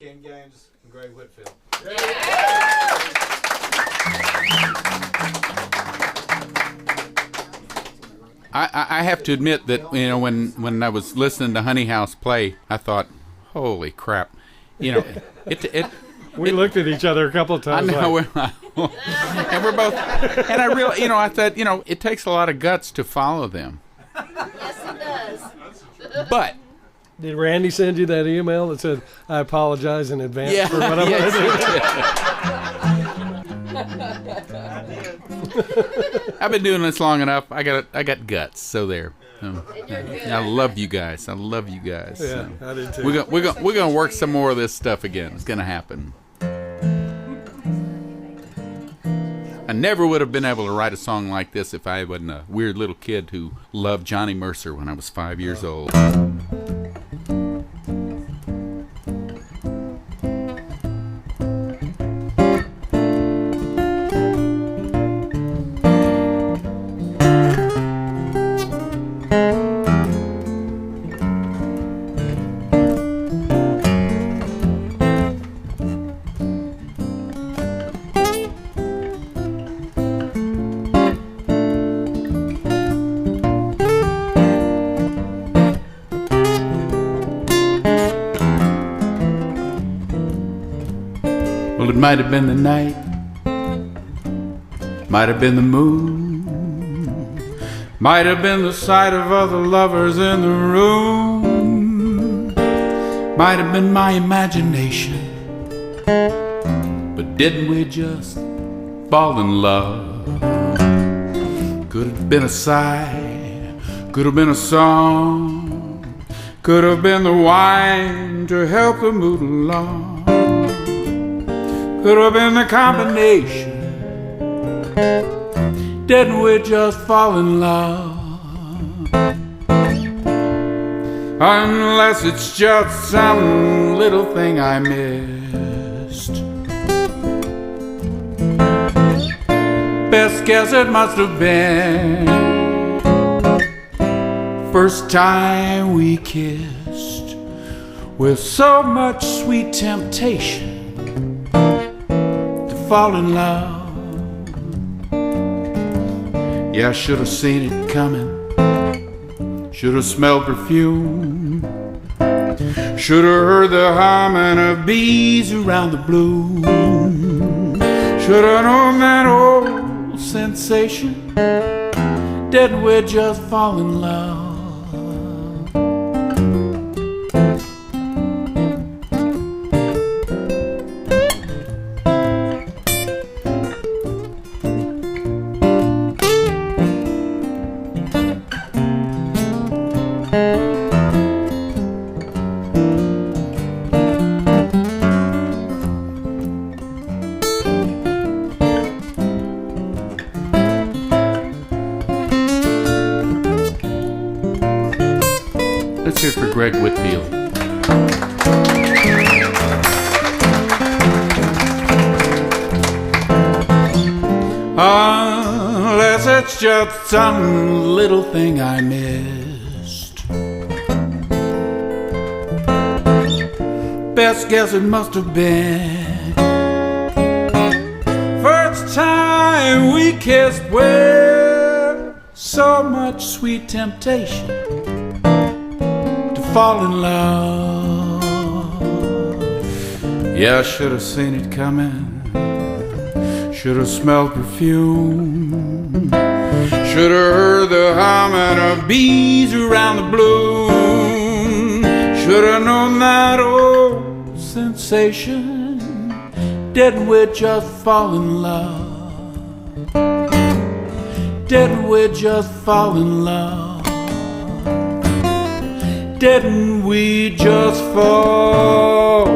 Ken Gaines and Greg Whitfield. I have to admit that, you know, when I was listening to Honey House play, I thought, holy crap, you know, we looked at each other a couple of times. I know, and we're both, and I really, you know, I thought, you know, it takes a lot of guts to follow them. Yes, it does. But did Randy send you that email that said, "I apologize in advance for what I'm yes, going to do"? I've been doing this long enough. I got guts. So there. I love you guys. I love you guys. Yeah, I did too. We're gonna work some more of this stuff again. It's gonna happen. I never would have been able to write a song like this if I wasn't a weird little kid who loved Johnny Mercer when I was 5 years old. Well, it might have been the night, might have been the moon, might have been the sight of other lovers in the room, might have been my imagination, but didn't we just fall in love? Could have been a sigh, could have been a song, could have been the wine to help the mood along. Could have been the combination. Didn't we just fall in love? Unless it's just some little thing I missed. Best guess it must have been first time we kissed with so much sweet temptation. Fall in love. Yeah, I should have seen it coming. Should have smelled perfume. Should have heard the humming of bees around the bloom. Should have known that old sensation. Didn't we just fall in love? Let's hear it for Greg Whitfield. Unless it's just some little thing I missed. Best guess it must have been first time we kissed with so much sweet temptation. Fall in love. Yeah, I should have seen it coming. Should have smelled perfume. Should have heard the humming of bees around the bloom. Should have known that old sensation. Didn't we just fall in love? Didn't we just fall in love? Didn't we just fall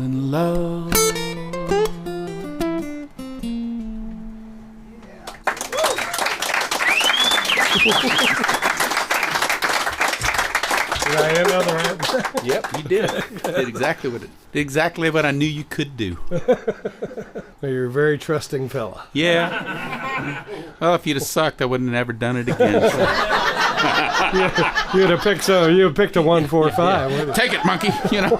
in love? Did I end on the right? Yep, you did. Did exactly what I knew you could do. Well, you're a very trusting fella. Yeah. Well, if you'd have sucked, I wouldn't have ever done it again. So. You'd have picked a 145. Take it, monkey. You know.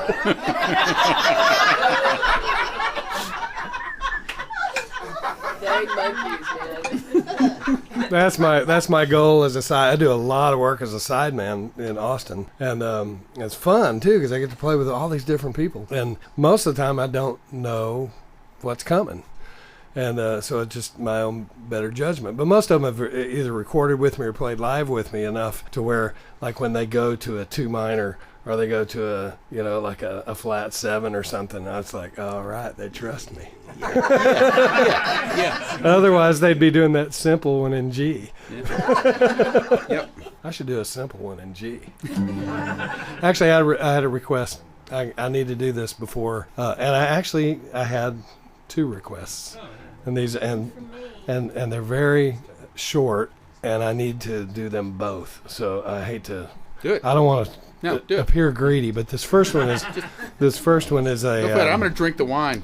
That's my goal as a side. I do a lot of work as a sideman in Austin, and it's fun too because I get to play with all these different people. And most of the time, I don't know what's coming, and so it's just my own better judgment. But most of them have either recorded with me or played live with me enough to where, like when they go to a 2 minor. Or they go to a flat 7 or something. I was like, all right, they trust me. Yeah. Otherwise, they'd be doing that simple one in G. Yep. I should do a simple one in G. Actually, I had a request. I need to do this before, and I had 2 requests, and these and they're very short, and I need to do them both. So I hate to Do it. I don't want to. No, do it. Appear greedy, but this first one is Go for it. I'm going to drink the wine.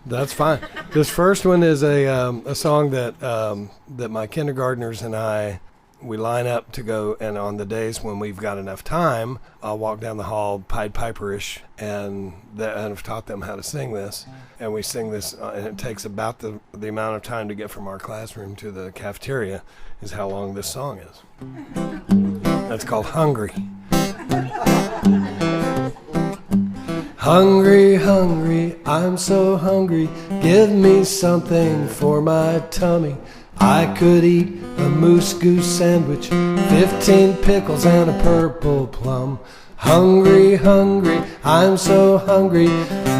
That's fine. This first one is a song that my kindergartners and we line up to go, and on the days when we've got enough time, I'll walk down the hall Pied Piperish, and I've taught them how to sing this, and we sing this, and it takes about the amount of time to get from our classroom to the cafeteria is how long this song is. That's called Hungry. Hungry, hungry, I'm so hungry. Give me something for my tummy. I could eat a moose goose sandwich, 15 pickles and a purple plum. Hungry, hungry, I'm so hungry.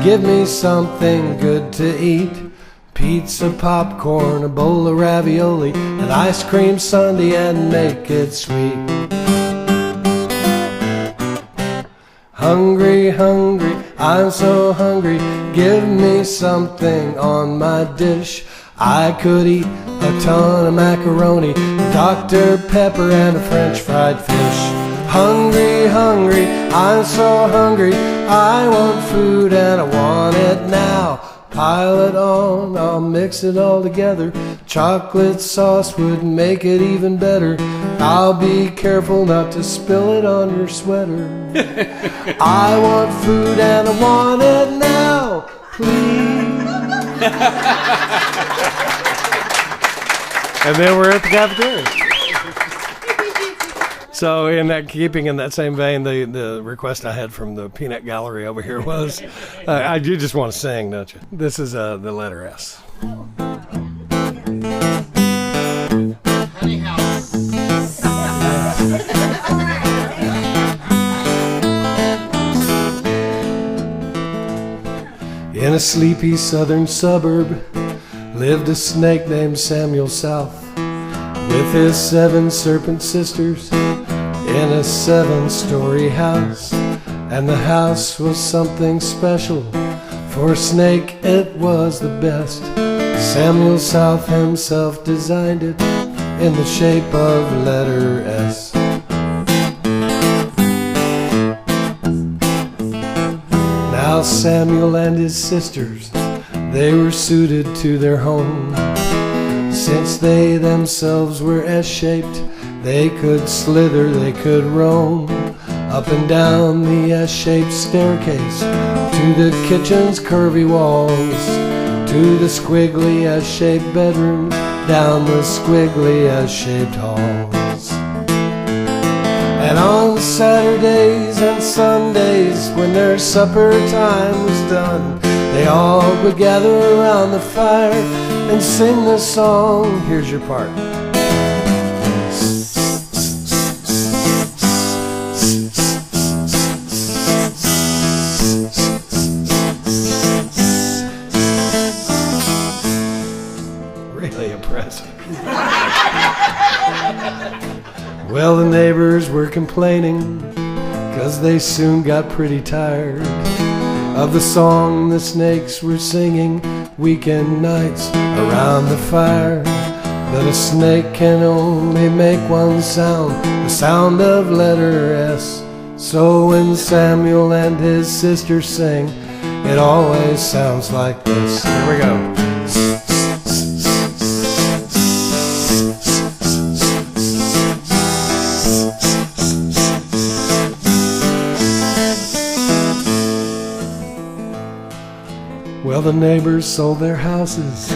Give me something good to eat. Pizza, popcorn, a bowl of ravioli, an ice cream sundae, and make it sweet. Hungry, hungry, I'm so hungry. Give me something on my dish. I could eat a ton of macaroni, Dr. Pepper, and a French fried fish. Hungry, hungry, I'm so hungry. I want food and I want it now. Pile it on, I'll mix it all together. Chocolate sauce would make it even better. I'll be careful not to spill it on your sweater. I want food and I want it now, please. And then we're at the cafeteria. So, keeping in that same vein, the request I had from the Peanut Gallery over here was, you just want to sing, don't you? This is the letter S. In a sleepy southern suburb lived a snake named Samuel South, with his 7 serpent sisters in a 7-story house. And the house was something special, for a snake it was the best. Samuel South himself designed it in the shape of letter S. Now Samuel and his sisters, they were suited to their home. Since they themselves were S-shaped, they could slither, they could roam up and down the S-shaped staircase, to the kitchen's curvy walls, to the squiggly S-shaped bedrooms, down the squiggly S-shaped halls. And on Saturdays and Sundays, when their supper time was done, they all would gather around the fire and sing the song. Here's your part. Really impressive. Well, the neighbors were complaining, 'cause they soon got pretty tired of the song the snakes were singing weekend nights around the fire. But a snake can only make one sound, the sound of letter S. So when Samuel and his sister sing, it always sounds like this. Here we go. Well, the neighbors sold their houses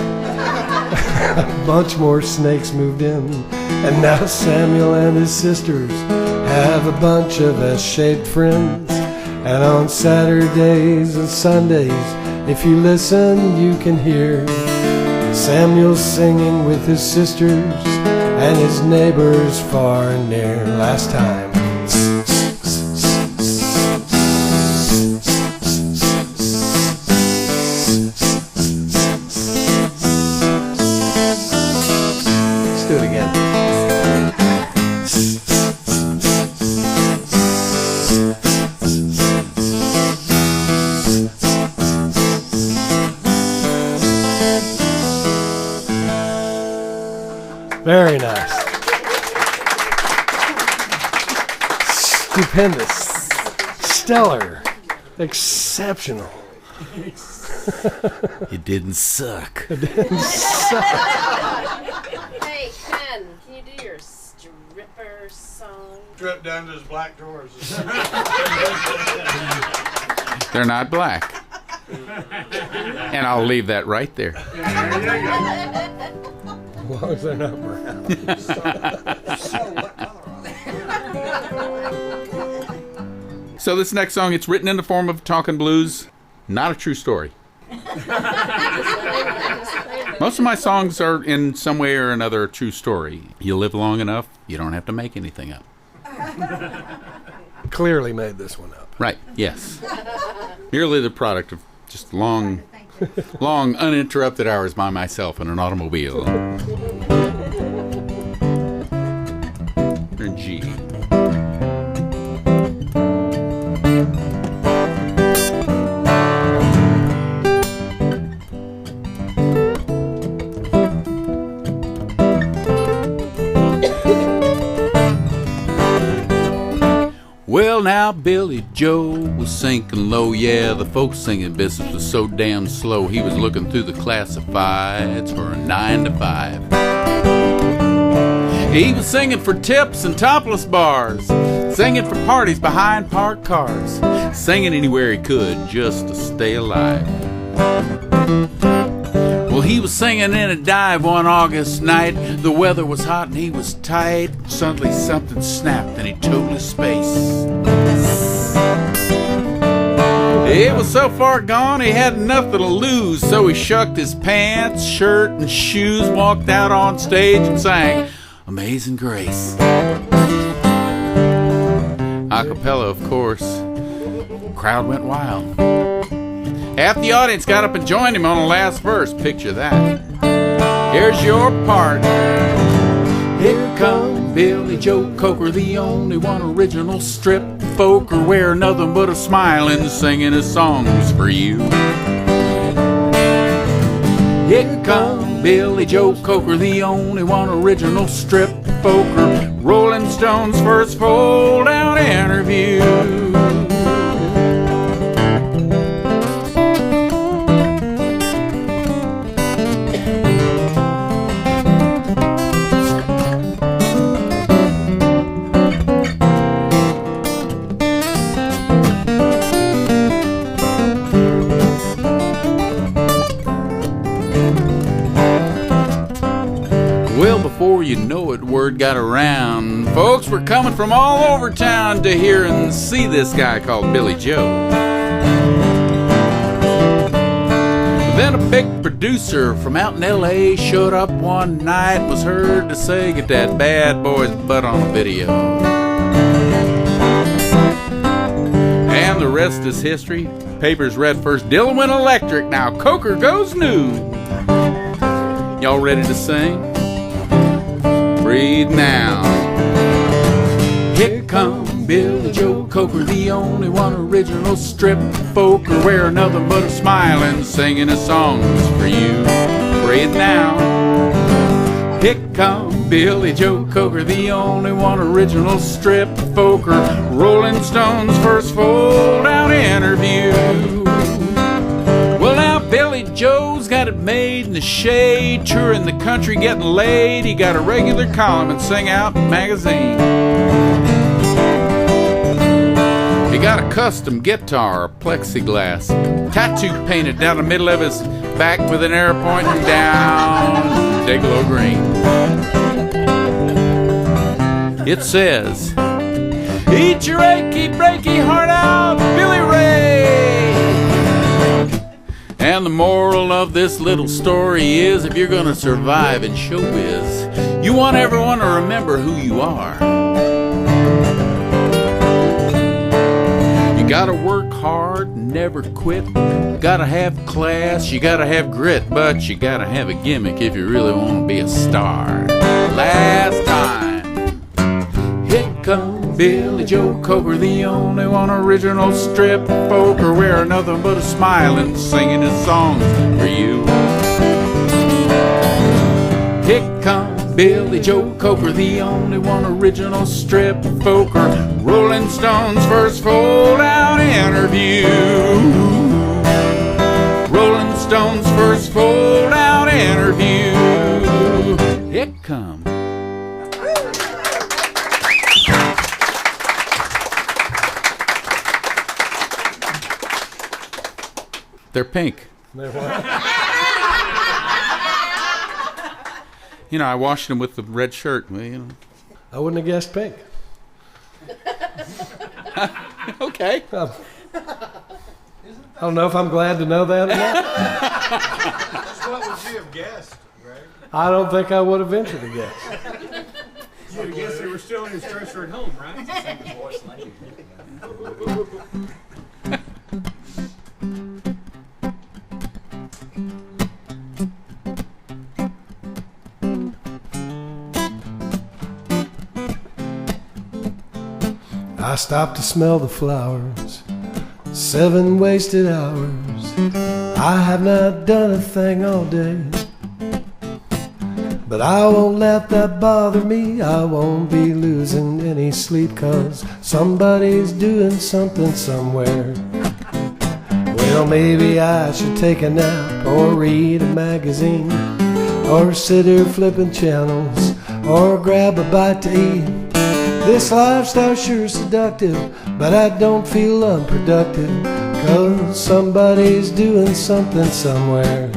A bunch more snakes moved in, and now Samuel and his sisters have a bunch of S-shaped friends. And on Saturdays and Sundays, if you listen, you can hear Samuel singing with his sisters and his neighbors far and near. Last time. Let's do it again. Very nice. Stupendous. Stellar. Exceptional. It didn't suck. Hey, Ken, can you do your stripper song? Strip down to his black drawers. They're not black. And I'll leave that right there. As long as they're not brown. So this next song, it's written in the form of talking blues. Not a true story. Most of my songs are in some way or another a true story. You live long enough, you don't have to make anything up. Clearly made this one up. Right, yes. Merely the product of just long, uninterrupted hours by myself in an automobile. In G. Well, now Billy Joe was sinking low. Yeah, the folk singing business was so damn slow. He was looking through the classifieds for a 9 to 5. He was singing for tips and topless bars, singing for parties behind parked cars, singing anywhere he could just to stay alive. Well, he was singing in a dive one August night. The weather was hot and he was tight. Suddenly something snapped and he took his space. It was so far gone he had nothing to lose. So he shucked his pants, shirt, and shoes, walked out on stage and sang Amazing Grace. A cappella, of course. Crowd went wild. Half the audience got up and joined him on the last verse. Picture that. Here's your part. Here comes Billy Joe Coker, the only one original strip folker, wearing nothing but a smile and singing his songs for you. Here comes Billy Joe Coker, the only one original strip folker, Rolling Stone's first fold-out interview. Well, before you know it, word got around. Folks were coming from all over town to hear and see this guy called Billy Joe. Then a big producer from out in L.A. showed up one night and was heard to say, "Get that bad boy's butt on a video." And the rest is history. Papers read first, Dylan went electric, now Coker goes nude. Y'all ready to sing? Breathe now. Here come Billy Joe Coker, the only one original strip folker, wearing nothing but a smile and singing his songs for you. Breathe now. Here come Billy Joe Coker, the only one original strip folker, Rolling Stone's first fold-out interview. Well, now Billy Joe's got it made in the shade, touring the country getting laid. He got a regular column in Sing Out magazine. He got a custom guitar, plexiglass tattoo painted down the middle of his back with an arrow pointing down. Dayglow green. It says, eat your achy, breaky heart out, Billy Ray. And the moral of this little story is, if you're gonna survive in showbiz, you want everyone to remember who you are. You gotta work hard, never quit. Gotta have class, you gotta have grit, but you gotta have a gimmick if you really wanna be a star. Last time, here comes Billy Joe Coker, the only one original strip poker, wearing nothing but a smile and singing his songs for you. Here comes Billy Joe Coker, the only one original strip poker, Rolling Stones' first fold-out interview. Rolling Stones' first fold-out interview. Here comes. They're pink. They're what? You know, I washed them with the red shirt. Well, you know. I wouldn't have guessed pink. Okay. I don't know if I'm glad to know that or not. Just what would you have guessed, Greg? I don't think I would have ventured to guess. You would have guessed they were still in his dresser at home, right? I stopped to smell the flowers, 7 wasted hours. I have not done a thing all day, but I won't let that bother me. I won't be losing any sleep, 'cause somebody's doing something somewhere. Well, maybe I should take a nap or read a magazine, or sit here flipping channels, or grab a bite to eat. This lifestyle's sure seductive, but I don't feel unproductive, 'cause somebody's doing something somewhere.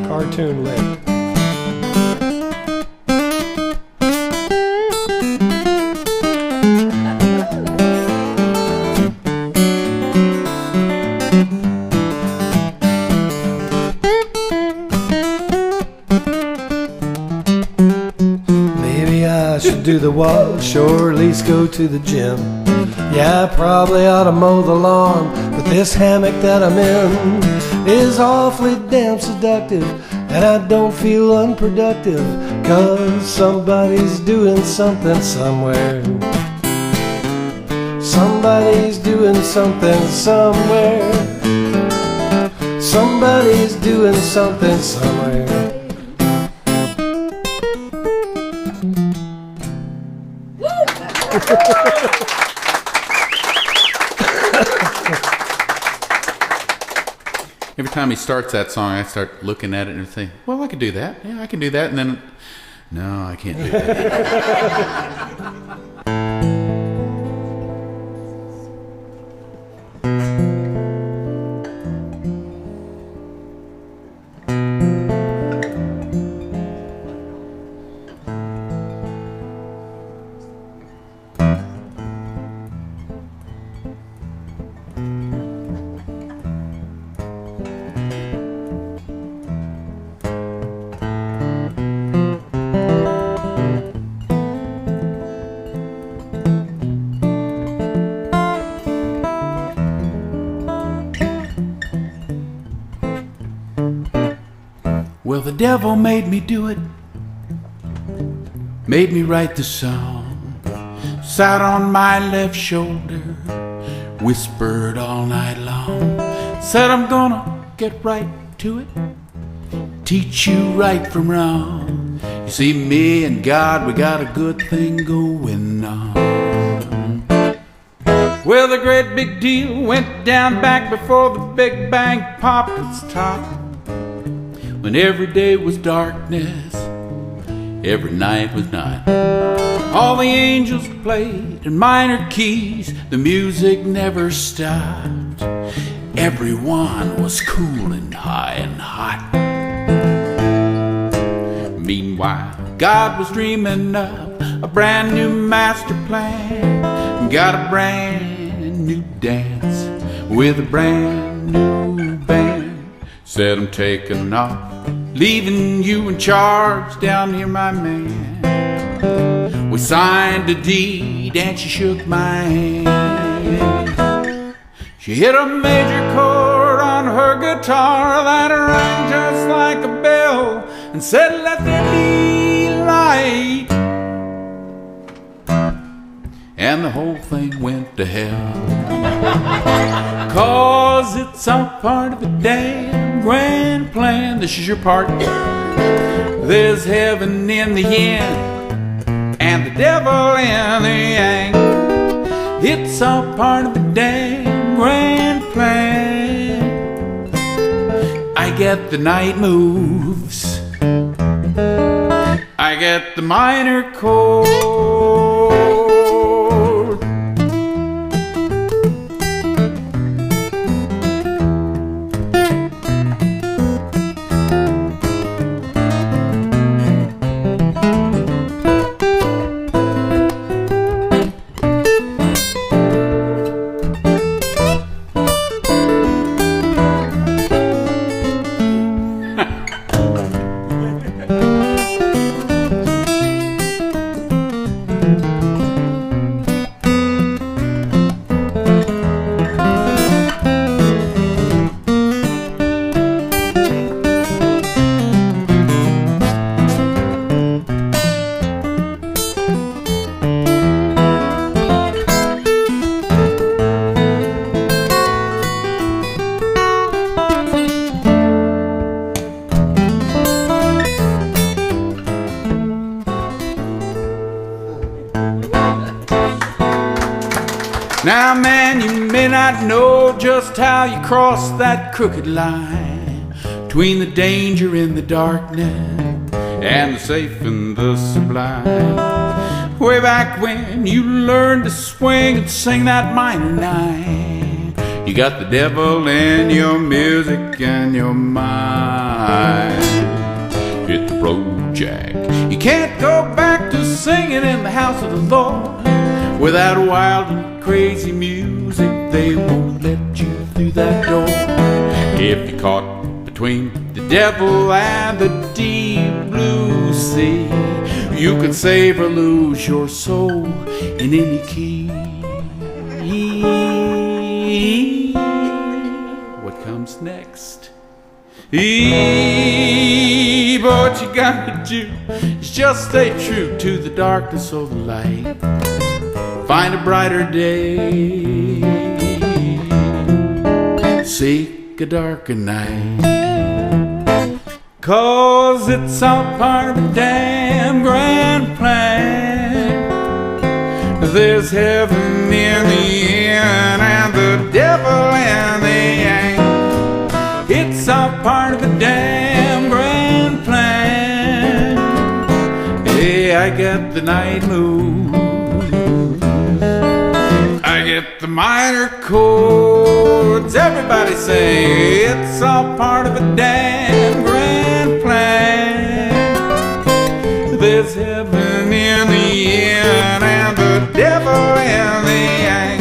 Cartoon lit. Maybe I should do the wash, or at least go to the gym. Yeah, I probably ought to mow the lawn, but this hammock that I'm in is awfully damn seductive, and I don't feel unproductive, 'cause somebody's doing something somewhere. Somebody's doing something somewhere. Somebody's doing something somewhere. Every time he starts that song, I start looking at it and think, well, I could do that. Yeah, I can do that. And then, no, I can't do that. Well, the devil made me do it, made me write the song, sat on my left shoulder, whispered all night long, said I'm gonna get right to it, teach you right from wrong. You see, me and God, we got a good thing going on. Well, the great big deal went down back before the Big Bang popped its top. When every day was darkness, every night was night. All the angels played in minor keys, the music never stopped. Everyone was cool and high and hot. Meanwhile, God was dreaming up a brand new master plan. Got a brand new dance with a brand new band. Said I'm taking off, leaving you in charge down here, my man. We signed a deed and she shook my hand. She hit a major chord on her guitar that rang just like a bell and said, let there be light. And the whole thing went to hell. 'Cause it's all part of a damn grand plan. This is your part. There's heaven in the yin and the devil in the yang. It's all part of a damn grand plan. I get the night moves, I get the minor chord. Now, man, you may not know just how you cross that crooked line between the danger in the darkness and the safe and the sublime. Way back when you learned to swing and sing that minor nine, you got the devil in your music and your mind. Hit the road, Jack. You can't go back to singing in the house of the Lord without wild and crazy music. They won't let you through that door. If you're caught between the devil and the deep blue sea, you can save or lose your soul in any key. What comes next? What you gotta do is just stay true to the darkness or the light. Find a brighter day, seek a darker night. 'Cause it's all part of a damn grand plan. There's heaven in the yin and the devil in the yang. It's all part of a damn grand plan. Hey, I got the night moves, I get the minor chords. Everybody say it's all part of a damn grand plan. There's heaven in the yin and the devil in the yang.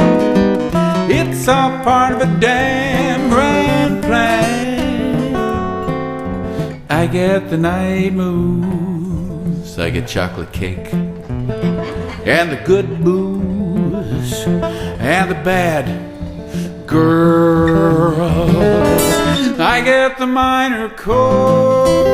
It's all part of a damn grand plan. I get the night moves, I get chocolate cake and the good booze and the bad girl. I get the minor chord.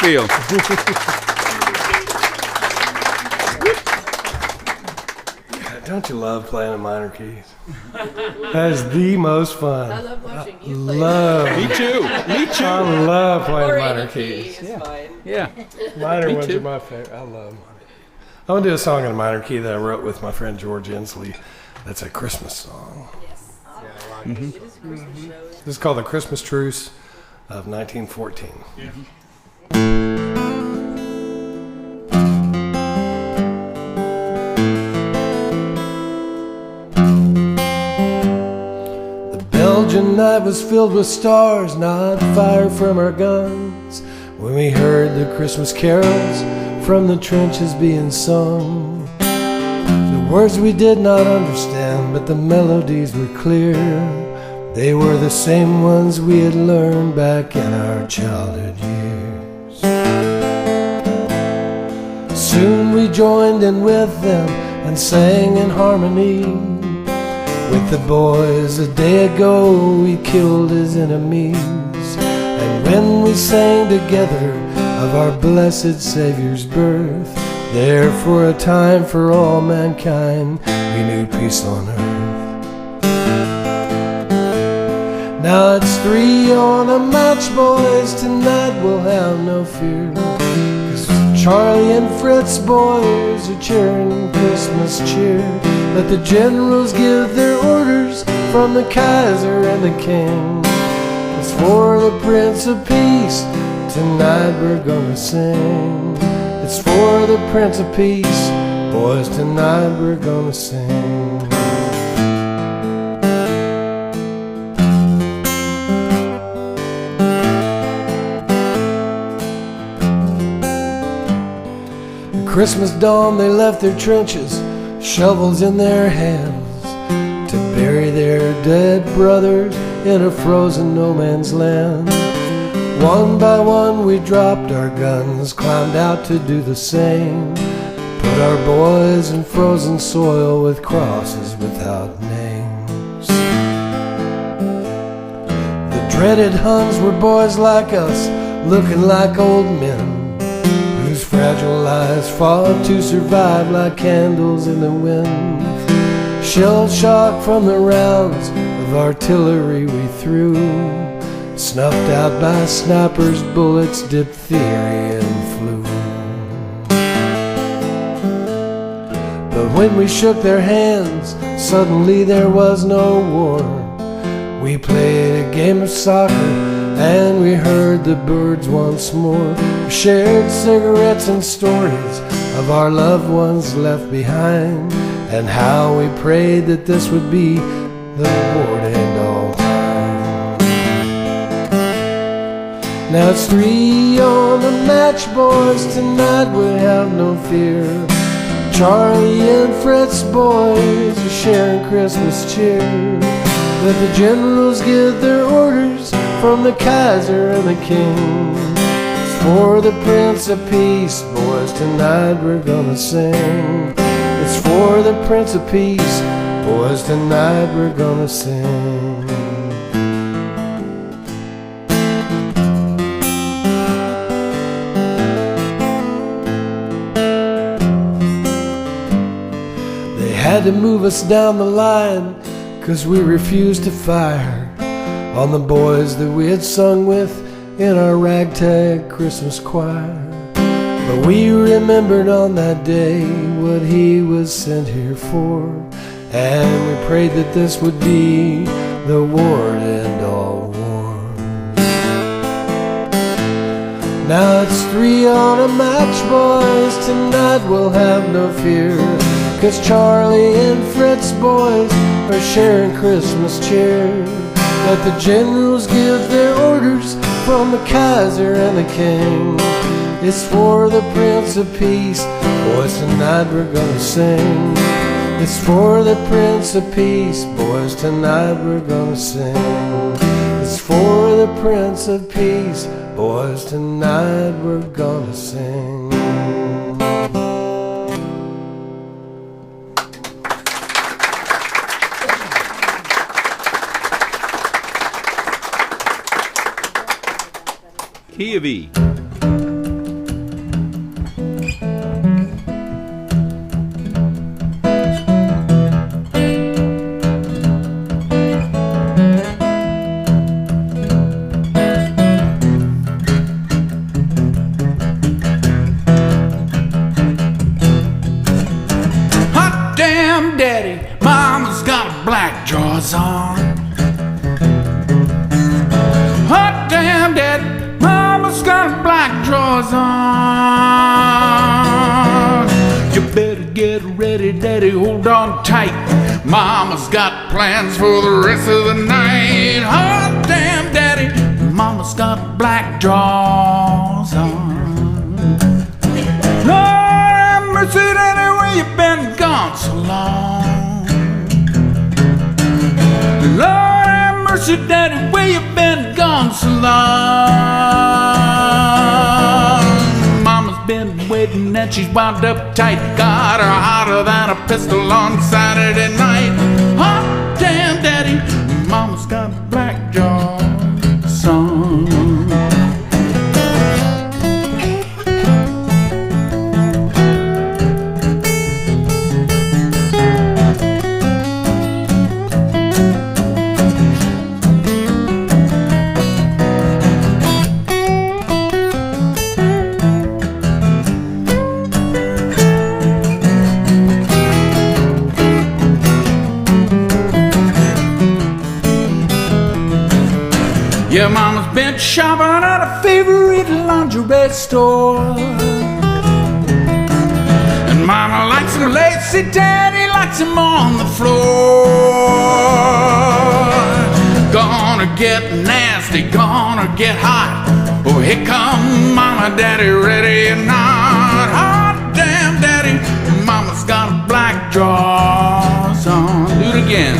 Whitfield. Don't you love playing the minor keys? That is the most fun. I love watching you play. Me too. Me too. I love playing Or minor any key keys. is fine. Yeah. Minor Me ones too. are my favorite. I love minor keys. I'm going to do a song in a minor key that I wrote with my friend George Inslee. That's a Christmas song. Yes. Yeah, It is a Christmas show. This is called The Christmas Truce of 1914. The Belgian night was filled with stars, not fire from our guns, when we heard the Christmas carols from the trenches being sung. The words we did not understand, but the melodies were clear. They were the same ones we had learned back in our childhood years. Soon we joined in with them and sang in harmony with the boys. A day ago we killed his enemies, and when we sang together of our blessed Savior's birth, there for a time for all mankind we knew peace on earth. Now it's 3 on a match, boys, tonight we'll have no fear, 'cause Charlie and Fritz, boys, are cheering Christmas cheer. Let the generals give their orders from the Kaiser and the King. It's for the Prince of Peace, tonight we're gonna sing. It's for the Prince of Peace, boys, tonight we're gonna sing. Christmas dawn they left their trenches, shovels in their hands, to bury their dead brothers in a frozen no man's land. One by one we dropped our guns, climbed out to do the same, put our boys in frozen soil with crosses without names. The dreaded Huns were boys like us, looking like old men, whose fragile lives fought to survive like candles in the wind. Shell shock from the rounds of artillery we threw, snuffed out by snipers, bullets, diphtheria and flu. But when we shook their hands, suddenly there was no war. We played a game of soccer and we heard the birds once more. We shared cigarettes and stories of our loved ones left behind, and how we prayed that this would be the war to end all time. Now it's 3 on the match, boys, tonight we'll have no fear. Charlie and Fritz, boys, are sharing Christmas cheer. Let the generals give their orders from the Kaiser and the King. It's for the Prince of Peace, boys, tonight we're gonna sing. It's for the Prince of Peace, boys, tonight we're gonna sing. They had to move us down the line, 'cause we refused to fire on the boys that we had sung with in our ragtag Christmas choir. But we remembered on that day what he was sent here for, and we prayed that this would be the war to end all wars. Now it's 3 on a match, boys, tonight we'll have no fear, 'cause Charlie and Fritz, boys, are sharing Christmas cheer. Let the generals give their orders from the Kaiser and the King. It's for the Prince of Peace, boys, tonight we're gonna sing. It's for the Prince of Peace, boys, tonight we're gonna sing. It's for the Prince of Peace, boys, tonight we're gonna sing. Key of E. daddy, mama's got black drawers on. Hot damn daddy, mama's got black drawers on. You better get ready, daddy, hold on tight. Mama's got plans for the rest of the night. Hot damn daddy, mama's got black drawers on. Lord have mercy, daddy, where you been gone so long? Lord have mercy, daddy, where you been gone so long? Mama's been waiting and she's wound up tight. Got her hotter than a pistol on Saturday night. Hot damn daddy, mama's got black jaws on. Yeah, mama's been shopping at a favorite lingerie store. And mama likes them lacy, daddy likes them on the floor. Gonna get nasty, gonna get hot. Oh, here come mama, daddy, ready or not. Hot damn daddy, mama's got a black drawers on. Do it again.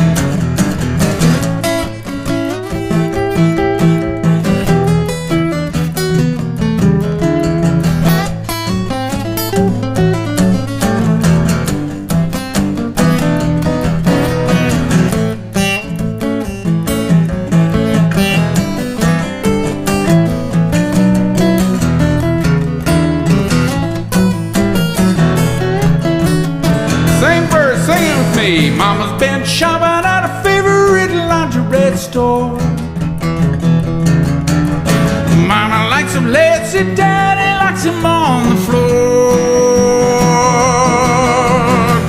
Mama's been shopping at a favorite lingerie store. Mama likes them lacy, daddy likes them on the floor.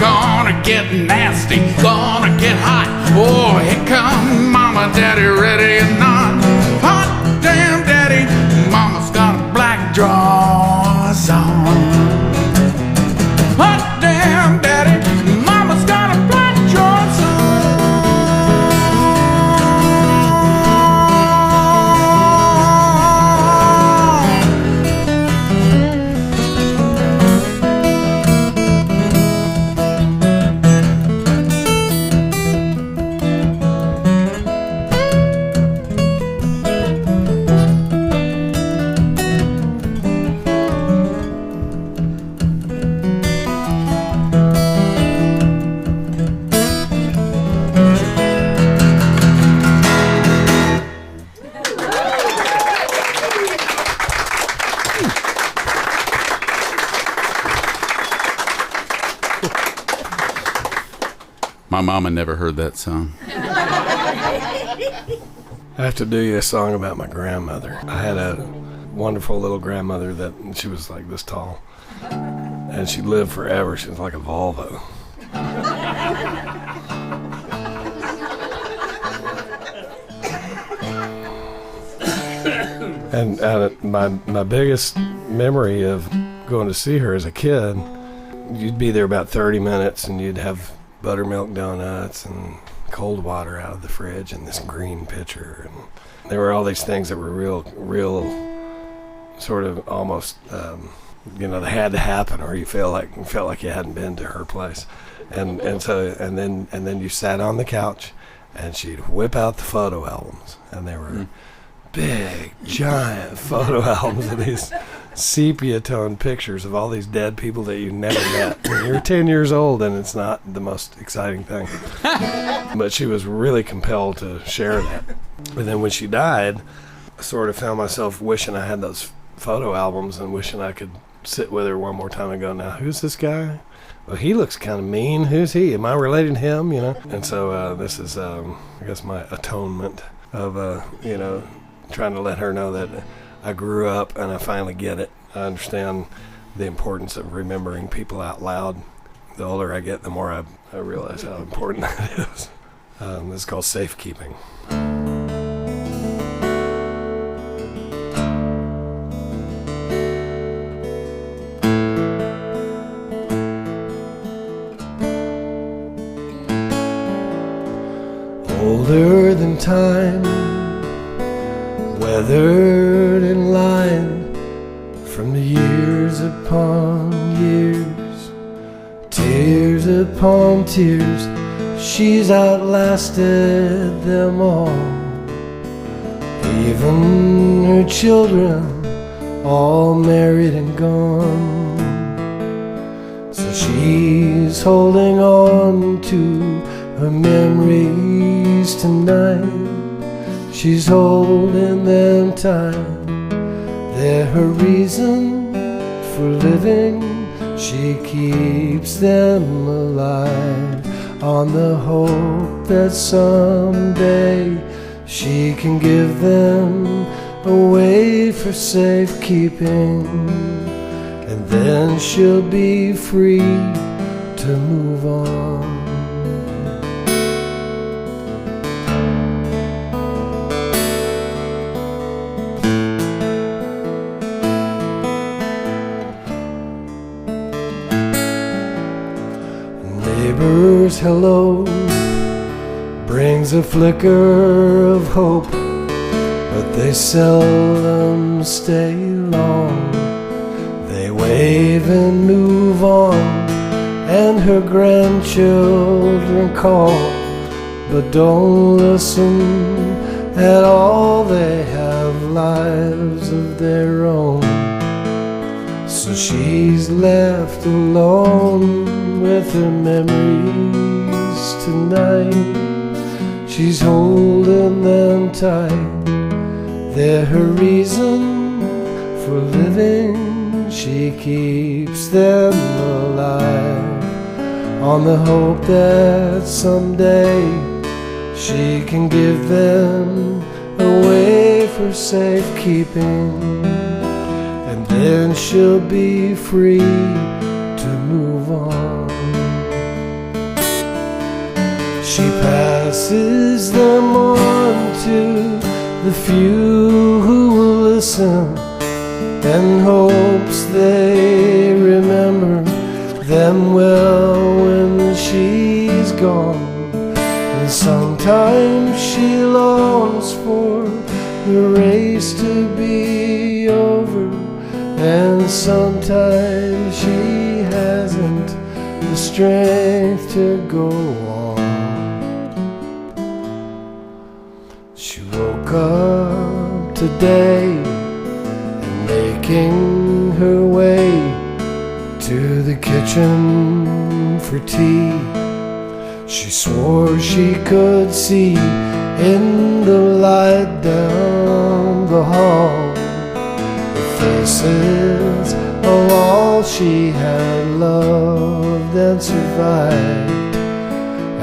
Gonna get nasty, gonna get hot. Oh, here come mama, daddy, ready or not. Hot damn daddy, mama's got black drawers on. Hot damn daddy, mama's got a black drawers on. My mama never heard that song. I have to do you a song about my grandmother. I had a wonderful little grandmother that she was like this tall, and she lived forever. She was like a Volvo. And my biggest memory of going to see her as a kid, you'd be there about 30 minutes, and you'd have buttermilk donuts and cold water out of the fridge in this green pitcher, and there were all these things that were real sort of almost they had to happen, or you felt like you hadn't been to her place, and then you sat on the couch and she'd whip out the photo albums, and they were big giant photo albums of these sepia toned pictures of all these dead people that you never met. You're 10 years old and it's not the most exciting thing. But she was really compelled to share that. And then when she died, I sort of found myself wishing I had those photo albums and wishing I could sit with her one more time and go, now who's this guy? Well, he looks kind of mean. Who's he? Am I related to him? And so this is I guess my atonement of trying to let her know that I grew up and I finally get it. I understand the importance of remembering people out loud the older I get, the more I realize how important that is. This is called Safekeeping. Older than time, weathered in line from the years upon years, tears upon tears, she's outlasted them all. Even her children, all married and gone. So she's holding on to her memories tonight. She's holding them tight. They're her reason for living. She keeps them alive on the hope that someday she can give them away for safekeeping, and then she'll be free to move on. Neighbor's hello brings a flicker of hope, but they seldom stay long. They wave and move on, and her grandchildren call, but don't listen at all. They have lives of their own. So she's left alone with her memories tonight. She's holding them tight. They're her reason for living. She keeps them alive on the hope that someday she can give them away for safekeeping, and then she'll be free to move on. She passes them on to the few who will listen, and hopes they remember them well when she's gone. And sometimes she longs for the race to be over, and sometimes she hasn't the strength to go on. She woke up today and making her way to the kitchen for tea. She swore she could see in the light down the hall the faces of all she had loved and survived,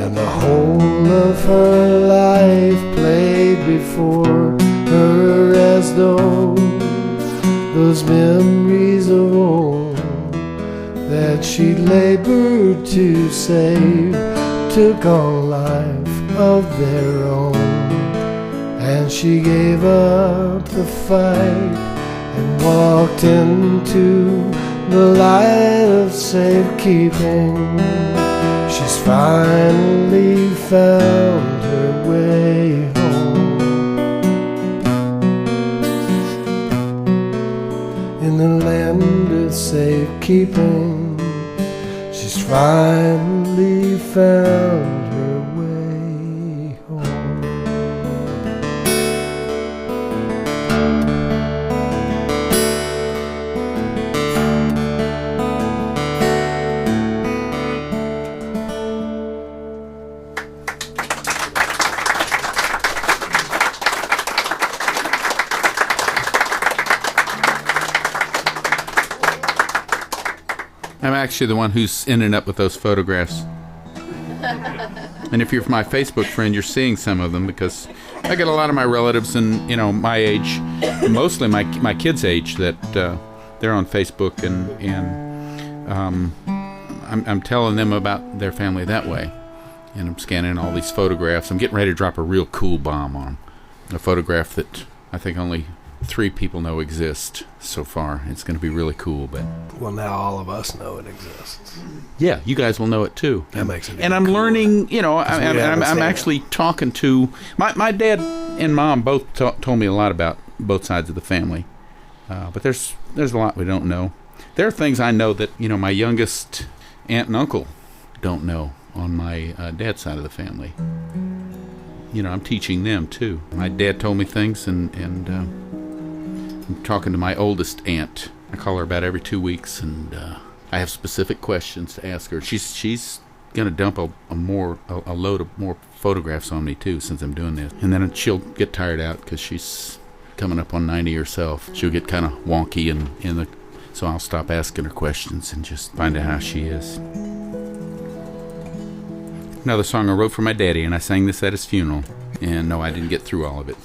and the whole of her life played before her as though those memories of old that she labored to save took on life of their own. And she gave up the fight and walked into the light of safekeeping. She's finally found her way home in the land of safekeeping. She's finally found her way home. I'm actually the one who's ending up with those photographs. And if you're my Facebook friend, you're seeing some of them, because I get a lot of my relatives and, my age, mostly my kids' age, that they're on Facebook, and I'm telling them about their family that way. And I'm scanning all these photographs. I'm getting ready to drop a real cool bomb on them. A photograph that I think only 3 people know exist so far. It's going to be really cool. But Well, now all of us know it exists. yeah, you guys will know it too. That makes it. And I'm learning, you know, I'm seen actually talking to my dad and mom both told me a lot about both sides of the family. But there's a lot we don't know. There are things I know that, you know, my youngest aunt and uncle don't know on my dad's side of the family. You know, I'm teaching them too. My dad told me things, and I'm talking to my oldest aunt. I call her about every 2 weeks, and I have specific questions to ask her. She's gonna dump a load of more photographs on me too, since I'm doing this. And then she'll get tired out because she's coming up on 90 herself. She'll get kind of wonky so I'll stop asking her questions and just find out how she is. Another song I wrote for my daddy, and I sang this at his funeral. And no, I didn't get through all of it.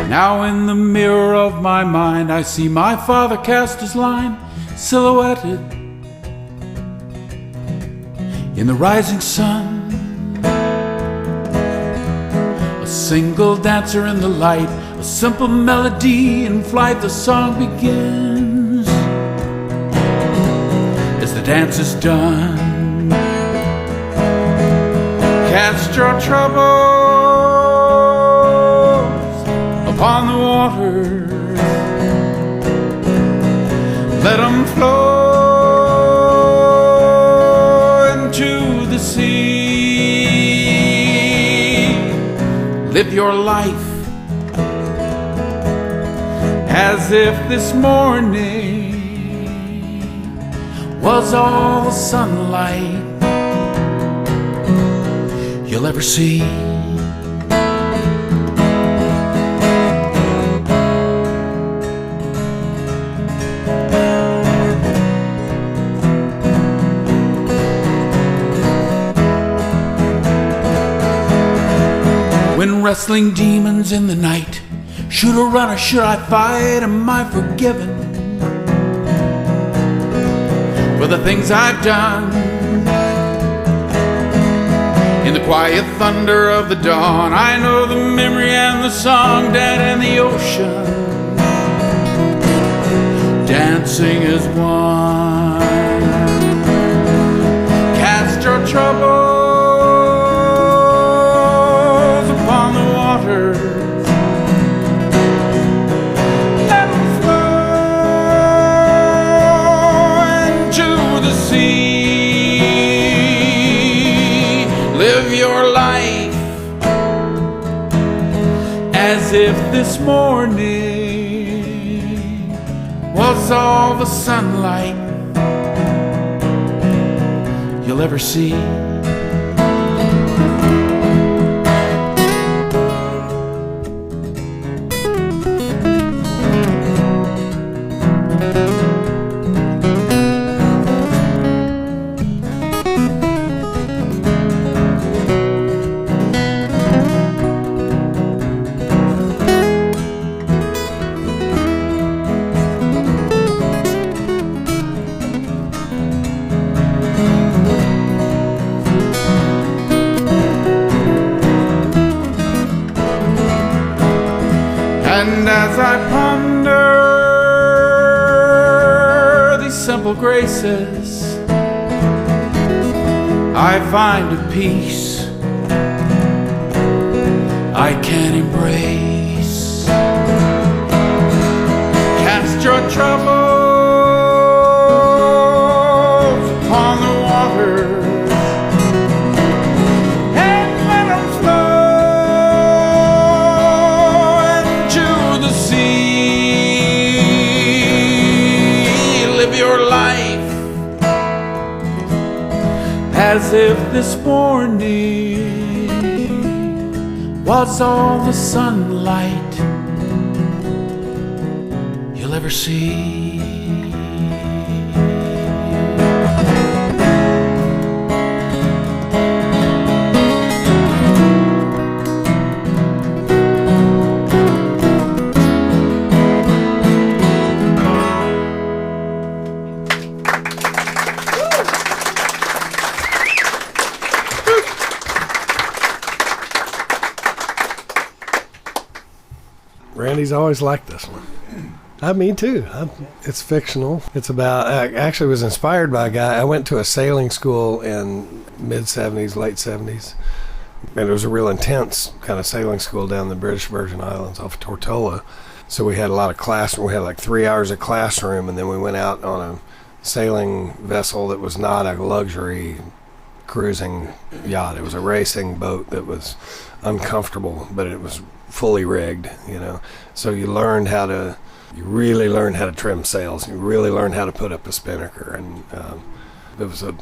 Now in the mirror of my mind I see my father cast his line, silhouetted in the rising sun. A single dancer in the light, a simple melody in flight. The song begins as the dance is done. Cast your troubles upon the waters, let them flow into the sea. Live your life as if this morning was all the sunlight you'll ever see. When wrestling demons in the night, should I run or should I fight? Am I forgiven for the things I've done? In the quiet thunder of the dawn, I know the memory and the song, Dad and the ocean dancing as one. Cast your troubles upon the waters, let them flow into the sea. Live your life as if this morning was all the sunlight you'll ever see. And as I ponder these simple graces, I find a peace I can't embrace. Cast your troubles upon the waters, and let them flow into the sea. Live your life as if if this morning was all the sunlight you'll ever see. Randy's always liked this one. Me too. It's fictional. It's about, actually was inspired by a guy. I went to a sailing school in mid-70s, late 70s. And it was a real intense kind of sailing school down in the British Virgin Islands off Tortola. So we had a lot of classroom. We had like 3 hours of classroom, and then we went out on a sailing vessel that was not a luxury cruising yacht. It was a racing boat that was uncomfortable, but it was fully rigged, you know. So you really learned how to trim sails. You really learned how to put up a spinnaker, and it was a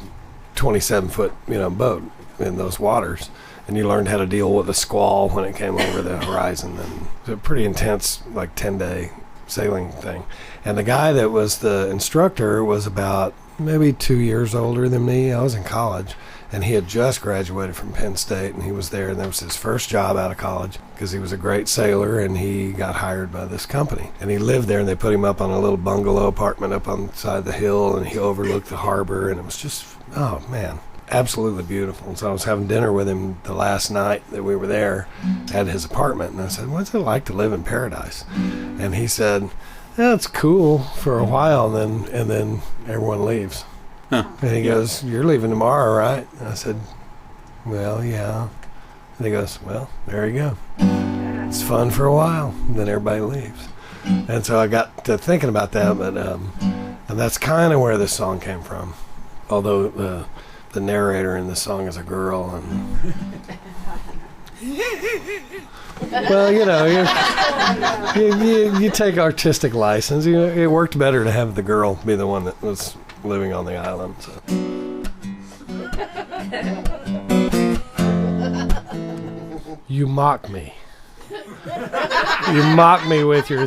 27-foot, boat in those waters, and you learned how to deal with a squall when it came over the horizon. And it was a pretty intense, like 10-day sailing thing. And the guy that was the instructor was about maybe 2 years older than me. I was in college, and he had just graduated from Penn State, and he was there, and that was his first job out of college because he was a great sailor, and he got hired by this company. And he lived there, and they put him up on a little bungalow apartment up on the side of the hill, and he overlooked the harbor, and it was just, oh, man, absolutely beautiful. And so I was having dinner with him the last night that we were there at his apartment, and I said, what's it like to live in paradise? And he said, yeah, it's cool for a while, and then everyone leaves. Huh. And he goes, you're leaving tomorrow, right? And I said, well, yeah. And he goes, well, there you go. It's fun for a while, and then everybody leaves. And so I got to thinking about that, but and that's kind of where this song came from. Although the narrator in the song is a girl, and well, you take artistic license. It worked better to have the girl be the one that was living on the island. So. You mock me. You mock me with your...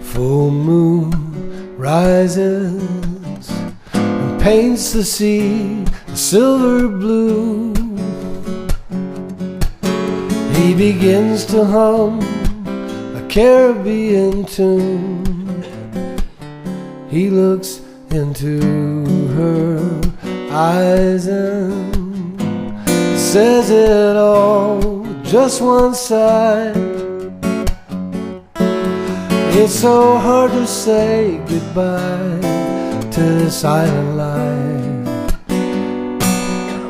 Full moon rises and paints the sea a silver blue. He begins to hum a Caribbean tune. He looks into her eyes and says it all just one side. It's so hard to say goodbye to this island life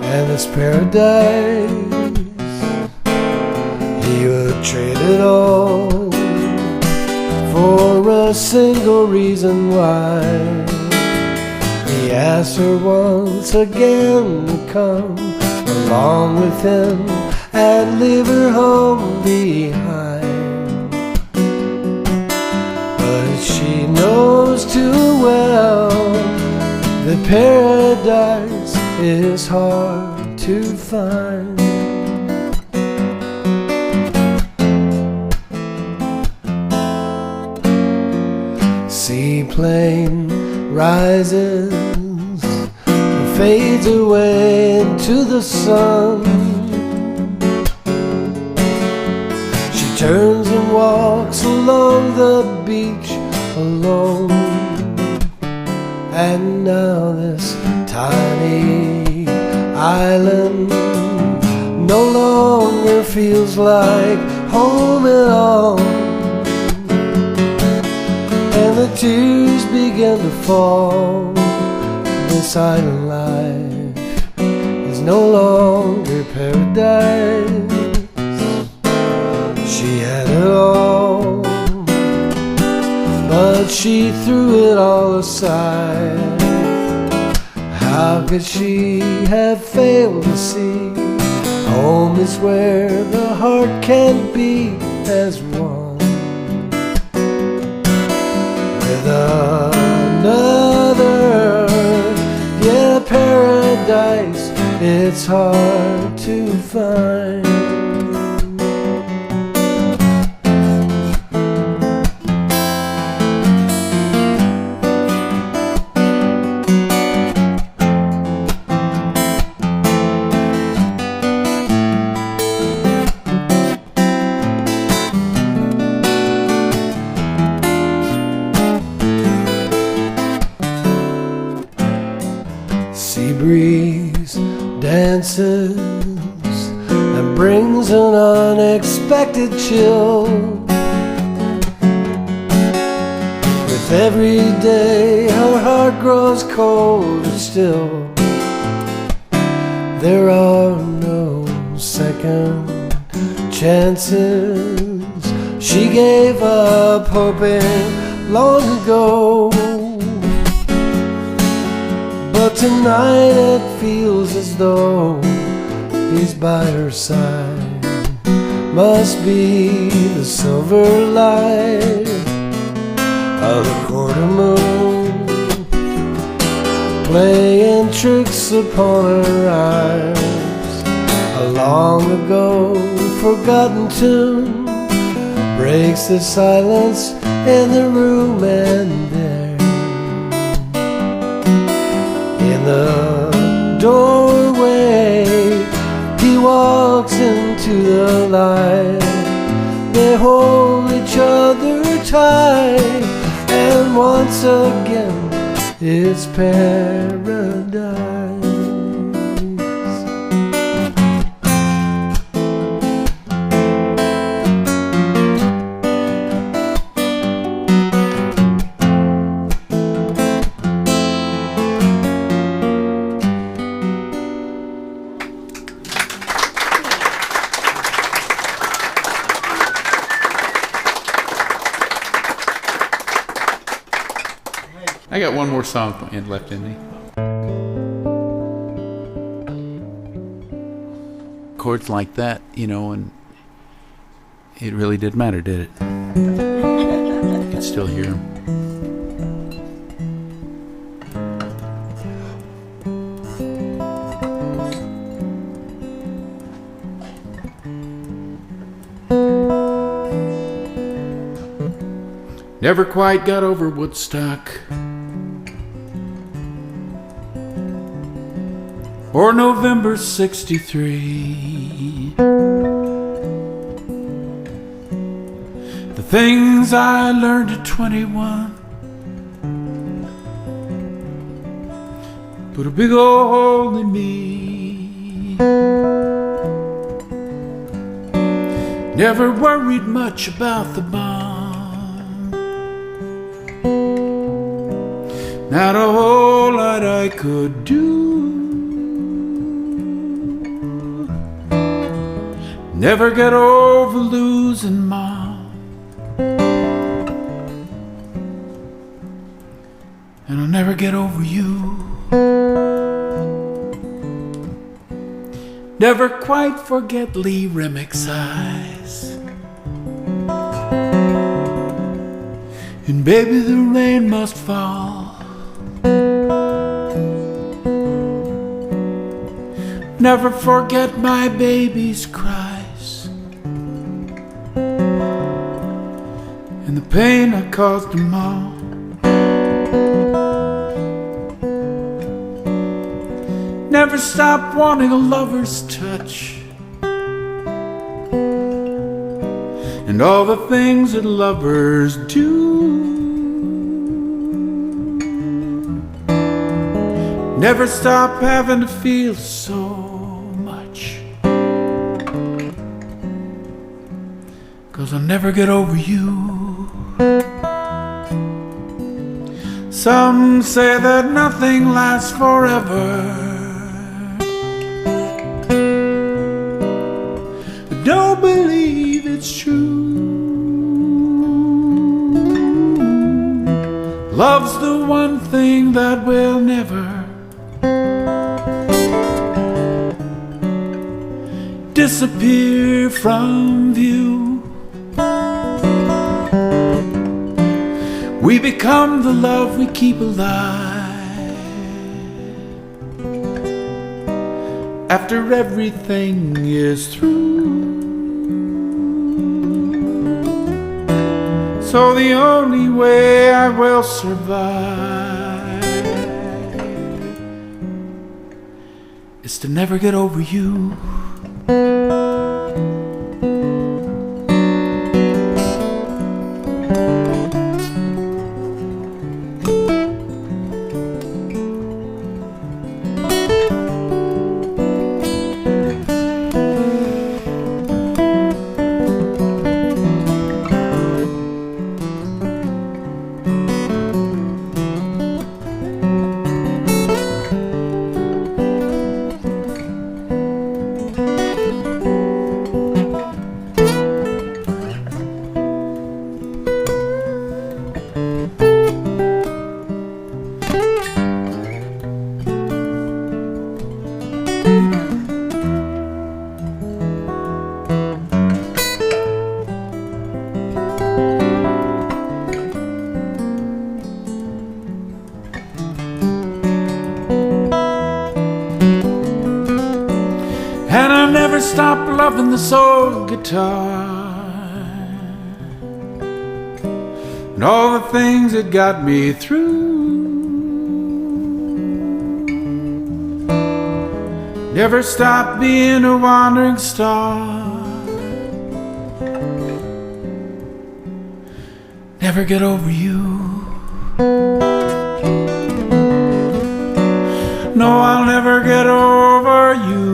and this paradise. He would trade it all for a single reason why. He asked her once again to come along with him and leave her home behind. But she knows too well that paradise is hard to find. Seaplane rises and fades away into the sun. She turns and walks along the beach alone. And now this tiny island no longer feels like home at all. And the tears begin to fall. This island life is no longer paradise. She had it all, but she threw it all aside. How could she have failed to see home is where the heart can beat as one? paradise it's hard to find. Sea breeze dances and brings an unexpected chill. With every day our heart grows colder still. There are no second chances. She gave up hoping long ago. But tonight it feels as though he's by her side. Must be the silver light of the quarter moon playing tricks upon her eyes. A long ago forgotten tune breaks the silence in the room, and there in the doorway he walks into the light. They hold each other tight, and once again it's paradise. I got one more song left in me. Chords like that, you know, and it really did matter, did it? You can still hear them. Never quite got over Woodstock or November '63. The things I learned at 21 put a big old hole in me. Never worried much about the bomb, not a whole lot I could do. Never get over losing Mom, and I'll never get over you. Never quite forget Lee Remick's eyes, and baby the rain must fall. Never forget my baby's cries and the pain I caused them all. Never stop wanting a lover's touch and all the things that lovers do. Never stop having to feel so much, 'cause I'll never get over you. Some say that nothing lasts forever, but don't believe it's true. Love's the one thing that will never disappear from view. We become the love we keep alive, after everything is through. So the only way I will survive is to never get over you. And I never stopped loving the soul guitar and all the things that got me through. Never stopped being a wandering star. Never get over you. No, I'll never get over you.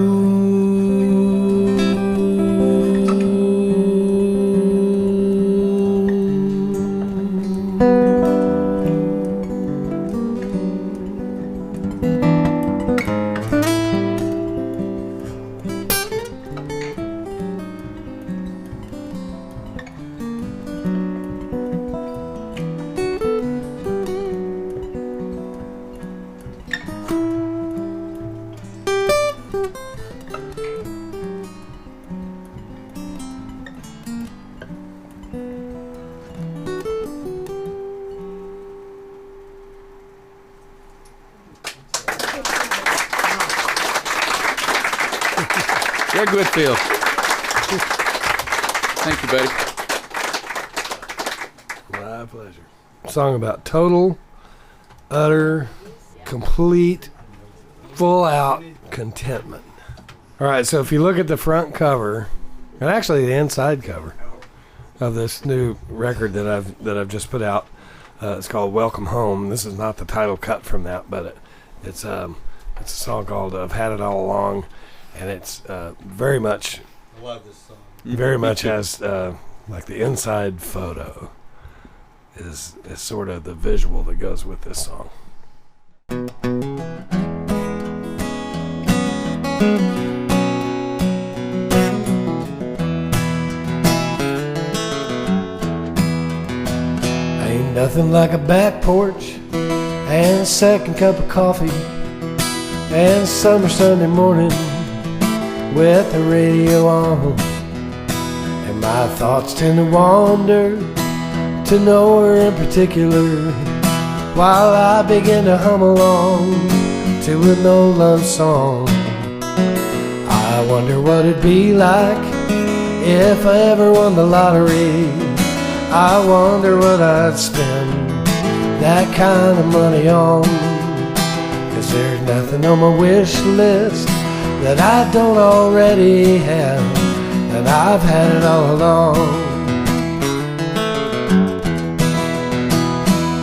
Greg Whitfield. Thank you, buddy. My pleasure. Song about total, utter, complete, full-out contentment. All right, so if you look at the front cover, and actually the inside cover of this new record that I've just put out, it's called "Welcome Home." This is not the title cut from that, but it's a song called "I've Had It All Along," and it's very much. I love this song. Very much has like the inside photo is sort of the visual that goes with this song. Ain't nothing like a back porch and a second cup of coffee and a summer Sunday morning with the radio on. And my thoughts tend to wander to nowhere in particular while I begin to hum along to a no love song. I wonder what it'd be like if I ever won the lottery. I wonder what I'd spend that kind of money on. 'Cause there's nothing on my wish list that I don't already have, and I've had it all along.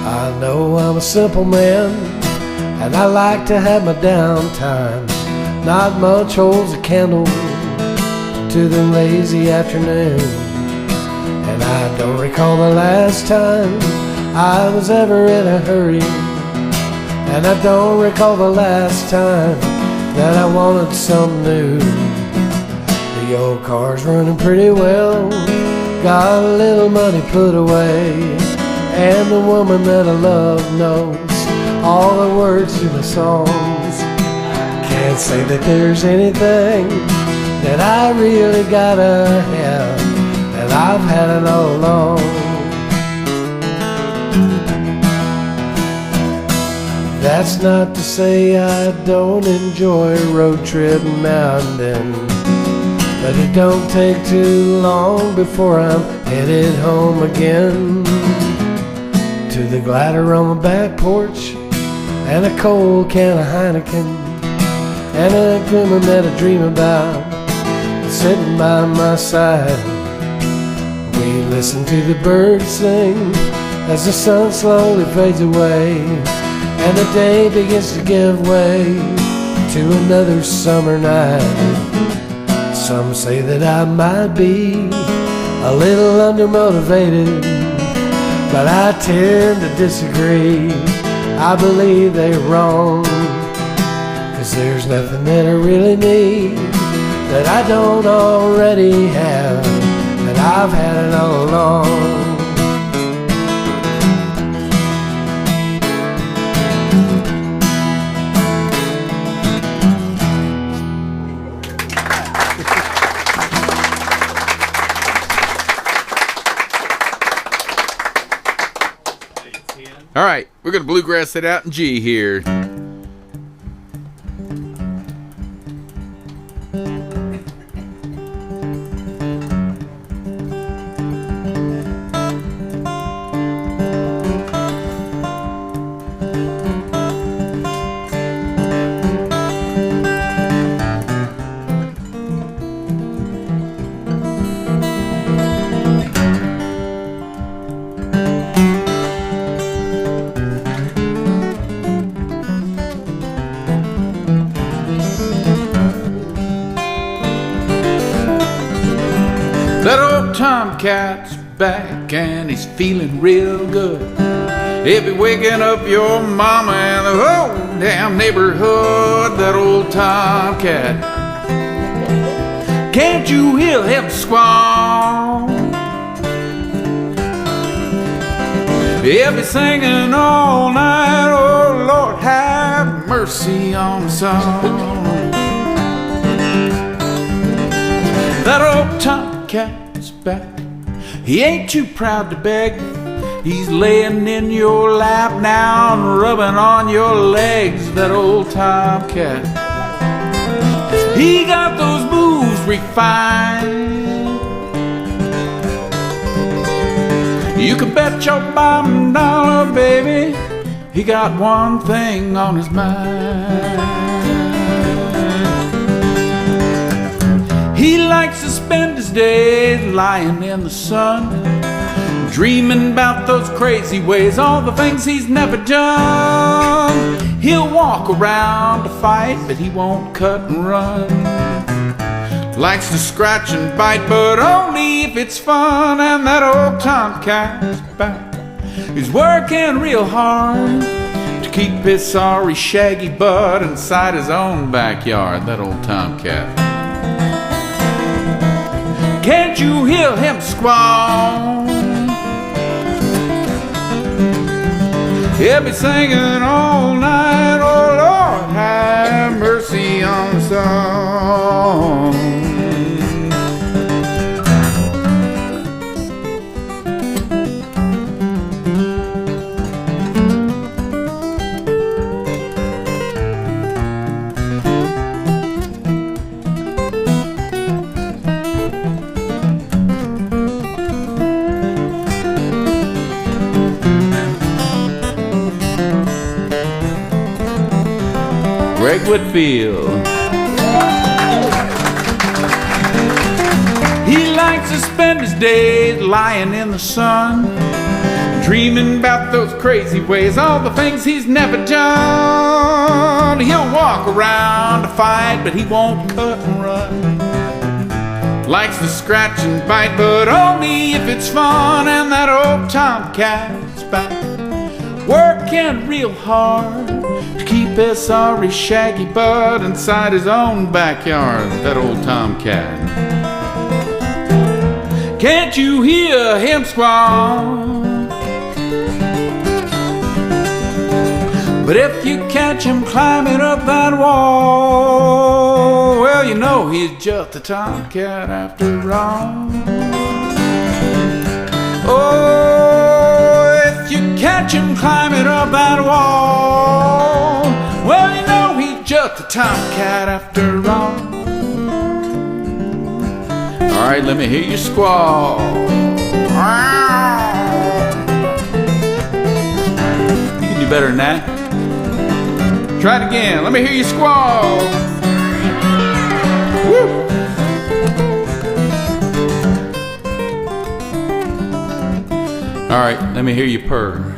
I know I'm a simple man, and I like to have my downtime. Not much holds a candle to the lazy afternoon. And I don't recall the last time I was ever in a hurry. And I don't recall the last time that I wanted something new. The old car's running pretty well, got a little money put away, and the woman that I love knows all the words to my songs. Can't say that there's anything that I really gotta have, and I've had it all along. That That's not to say I don't enjoy a road trip now and then, but it don't take too long before I'm headed home again. To the glider on my back porch, and a cold can of Heineken, and a glimmer that I dream about, sitting by my side. We listen to the birds sing as the sun slowly fades away, and the day begins to give way to another summer night. Some say that I might be a little undermotivated, but I tend to disagree. I believe they're wrong, 'cause there's nothing that I really need that I don't already have, and I've had it all along. All right, we're going to bluegrass it out in G here. That old tomcat's back and he's feeling real good. He'll be waking up your mama and the whole damn neighborhood. That old tomcat, can't you hear him squall? He'll be singing all night, oh Lord have mercy on us all. That old tomcat's back, he ain't too proud to beg. He's laying in your lap now and rubbing on your legs. That old tomcat, he got those moves refined. You can bet your bottom dollar, baby, he got one thing on his mind. He likes to spend his days lying in the sun, dreaming about those crazy ways, all the things he's never done. He'll walk around to fight, but he won't cut and run. Likes to scratch and bite, but only if it's fun. And that old tomcat's back, he's working real hard to keep his sorry shaggy butt inside his own backyard. That old tomcat, can't you hear him squall? He'll be singing all night, oh Lord have mercy on us all. Whitfield, he likes to spend his days lying in the sun, dreaming about those crazy ways, all the things he's never done. He'll walk around to fight, but he won't cut and run. Likes to scratch and bite, but only if it's fun. And that old tomcat's back, working real hard to keep his sorry shaggy butt inside his own backyard. That old tomcat, can't you hear him squall? But if you catch him climbing up that wall, well, you know he's just a tomcat after all. Oh, if you catch him climbing up that wall, but the tomcat after all. All right, let me hear you squall. You can do better than that. Try it again. Let me hear you squall. Woo! All right, let me hear you purr.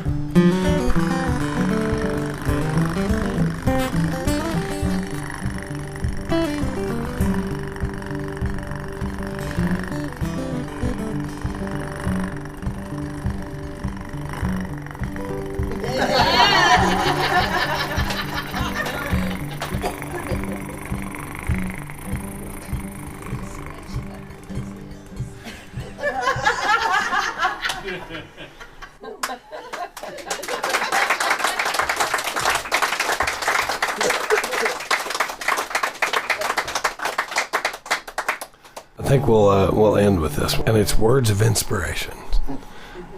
I think we'll end with this one. And it's words of inspiration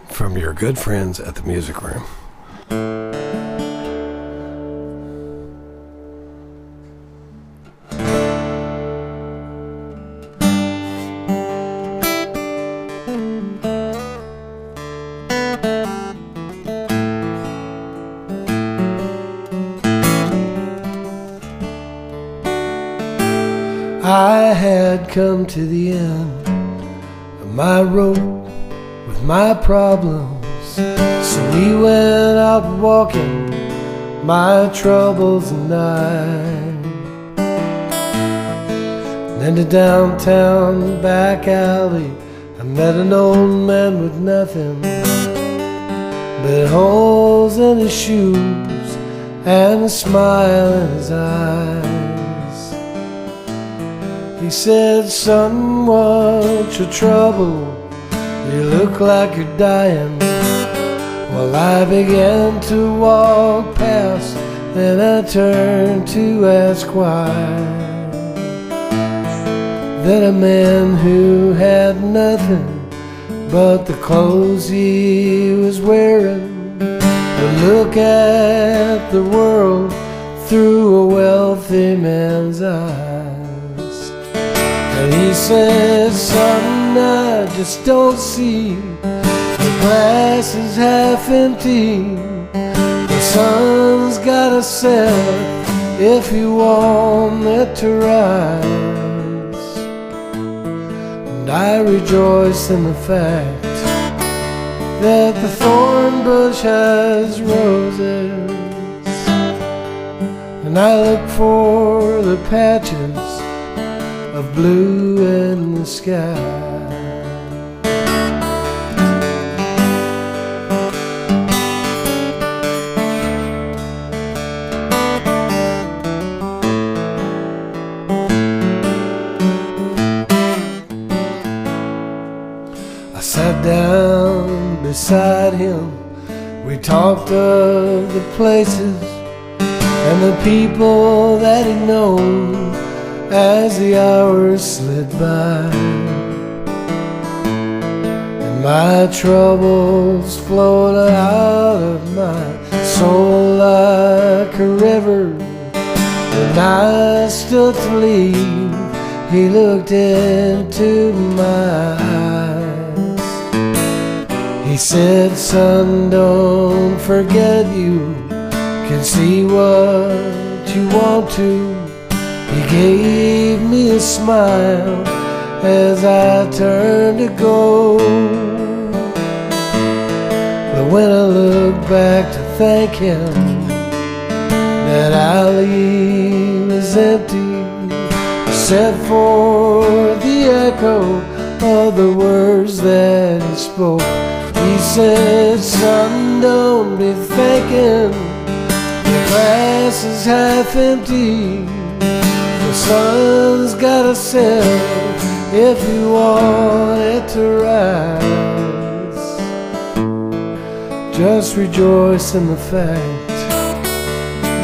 from your good friends at the Music Room. I had come to the end of my rope with my problems, so we went out walking, my troubles and I. And in the downtown back alley, I met an old man with nothing but holes in his shoes and a smile in his eyes. He said, "Son, what's your trouble? You look like you're dying." Well, I began to walk past, then I turned to ask why. Then a man who had nothing but the clothes he was wearing would look at the world through a wealthy man's eyes. And he said, "Son, I just don't see, the glass is half empty. The sun's gotta set if you want it to rise." And I rejoice in the fact that the thorn bush has roses, and I look for the patches of blue in the sky. I sat down beside him. We talked of the places and the people that he'd known as the hours slid by. And my troubles flowed out of my soul like a river. When I stood to leave, he looked into my eyes. He said, "Son, don't forget you can see what you want to." He gave me a smile as I turned to go. But when I look back to thank him, that alley was empty, except for the echo of the words that he spoke. He said, "Son, don't be thinking the glass is half empty. The sun's gotta set if you want it to rise." Just rejoice in the fact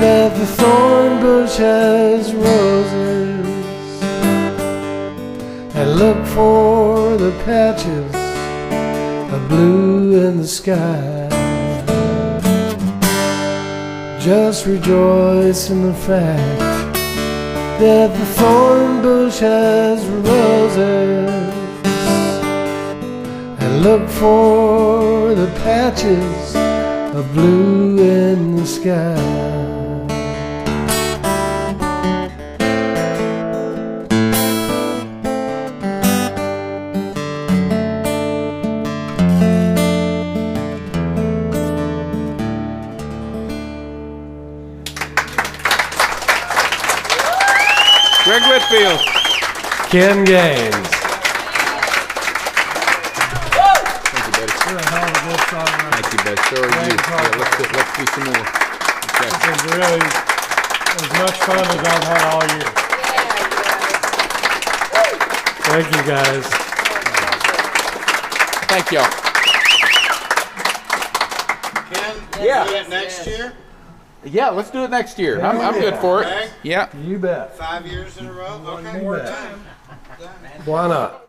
that the thorn bush has roses, and look for the patches of blue in the sky. Just rejoice in the fact that the thorn bush has roses, and look for the patches of blue in the sky. Greg Whitfield. Ken Gaines. Thank you, buddy. You're a hell of a good songwriter. Thank you, buddy. So are you. Yeah, let's do some more. Okay. It was really as much fun as I've had all year. Thank you, guys. Thank y'all. Ken, Yeah. do it next year? Yeah, let's do it next year. I'm good for it. Okay. Yeah. You bet. 5 years in a row? Okay. You bet. Why not?